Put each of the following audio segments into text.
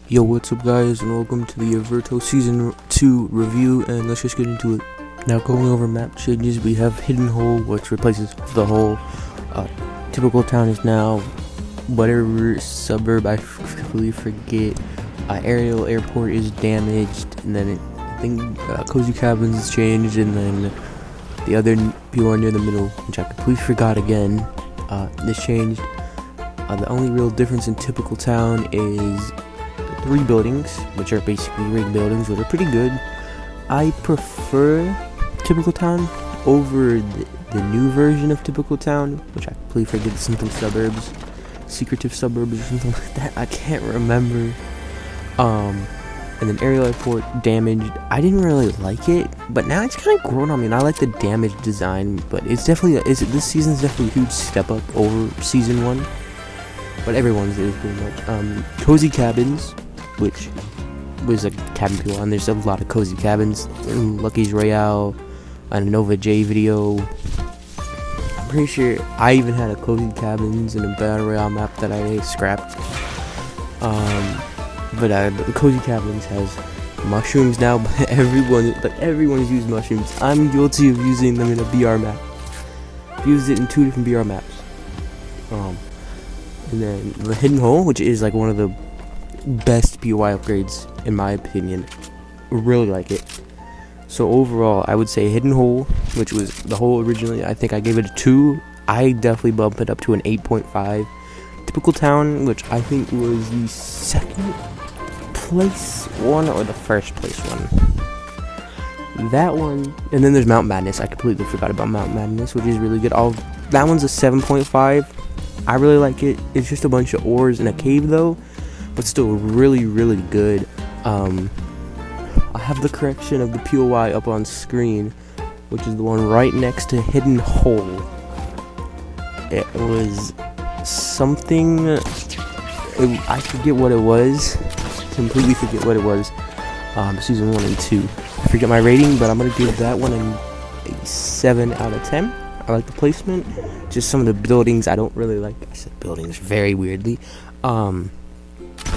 Yo, what's up guys, and welcome to the Everto Season 2 review, and let's just get into it. Now, going over map changes, we have Hidden Hole, which replaces the hole. Typical Town is now whatever suburb, I completely forget. Aerial Airport is damaged, and then I think Cozy Cabins is changed, and then the other people are near the middle, which I completely forgot again. This changed. The only real difference in Typical Town is 3 buildings, which are basically rigged buildings, which are pretty good. I prefer Typical Town over the new version of Typical Town, which I completely forget, something suburbs, secretive suburbs or something like that. I can't remember. And then Aerial Airport damaged. I didn't really like it, but now it's kind of grown on me, and I like the damaged design. But it's definitely this season's definitely a huge step up over season 1. But everyone's is pretty much. Cozy Cabins, which was a cabin people, and there's a lot of cozy cabins in Lucky's Royale and Nova J video. I'm pretty sure I even had a cozy cabins and a battle royale map that I scrapped. But the cozy cabins has mushrooms now, but everyone's used mushrooms. I'm guilty of using them in a BR map. Used it in 2 different BR maps. And then the Hidden Hole, which is like one of the best POI upgrades in my opinion. Really like it. So overall, I would say Hidden Hole, which was the hole originally, I think I gave it a 2. I definitely bumped it up to an 8.5. Typical Town, which I think was the second place one or the first place one. That one, and then there's Mount Madness. I completely forgot about Mount Madness, which is really good. That one's a 7.5. I really like it. It's just a bunch of ores in a cave though, but still really, really good. I have the correction of the POI up on screen, which is the one right next to Hidden Hole. It was something, I forget what it was. Completely forget what it was. Season 1 and 2. I forget my rating, but I'm gonna give that one a 7 out of 10. I like the placement. Just some of the buildings I don't really like. I said buildings very weirdly. And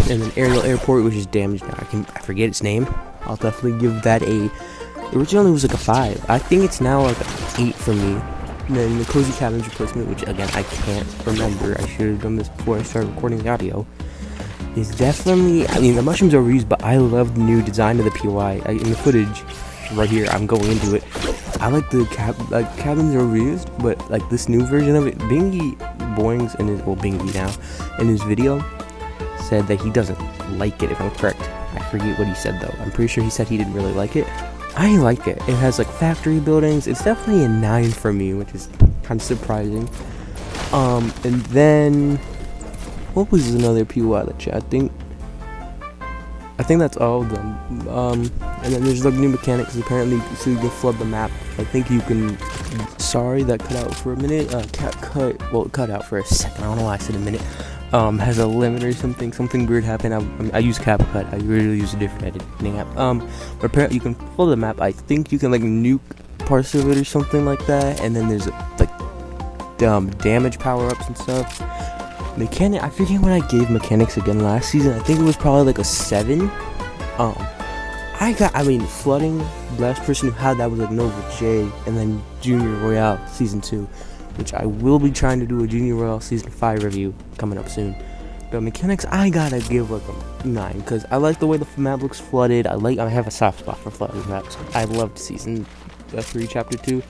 then Aerial Airport, which is damaged now. I forget its name. I'll definitely give that originally it was like a 5. I think it's now like an 8 for me. And then the Cozy Cabins replacement, which again I can't remember. I should have done this before I started recording the audio. Is definitely, I mean, the mushrooms are reused, but I love the new design of the POI. In the footage right here, I'm going into it. I like the cabins are reused, but like this new version of it, Bingy Boings Bingy now in his video said that he doesn't like it, if I'm correct. I forget what he said though. I'm pretty sure he said he didn't really like it. I like it. It has like factory buildings. It's definitely a 9 for me, which is kind of surprising. And then what was another POI that chat? I think that's all of them. And then there's like new mechanics apparently, so you can flood the map. I think you can. Sorry, that cut out for a minute. It cut out for a second. I don't know why I said a minute. Has a limit or something. Something weird happened. I use CapCut. I really use a different editing app. But apparently you can flood the map. I think you can like nuke parts of it or something like that. And then there's like damage power ups and stuff. Mechanic, I forget what I gave mechanics again last season. I think it was probably like a 7. Flooding, the last person who had that was like Nova J, and then Junior Royale Season 2, which I will be trying to do a Junior Royale Season 5 review coming up soon. But mechanics, I gotta give like a 9, because I like the way the map looks flooded. I have a soft spot for flooded maps. I loved Season 3, Chapter 2.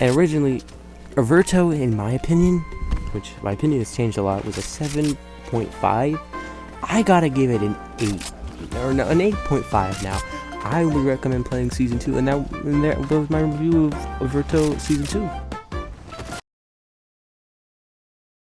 And originally, Everto, in my opinion, which my opinion has changed a lot, was a 7.5. I gotta give it an 8, or no, an 8.5 now. I would recommend playing Season 2, and that was my review of Everto Season 2.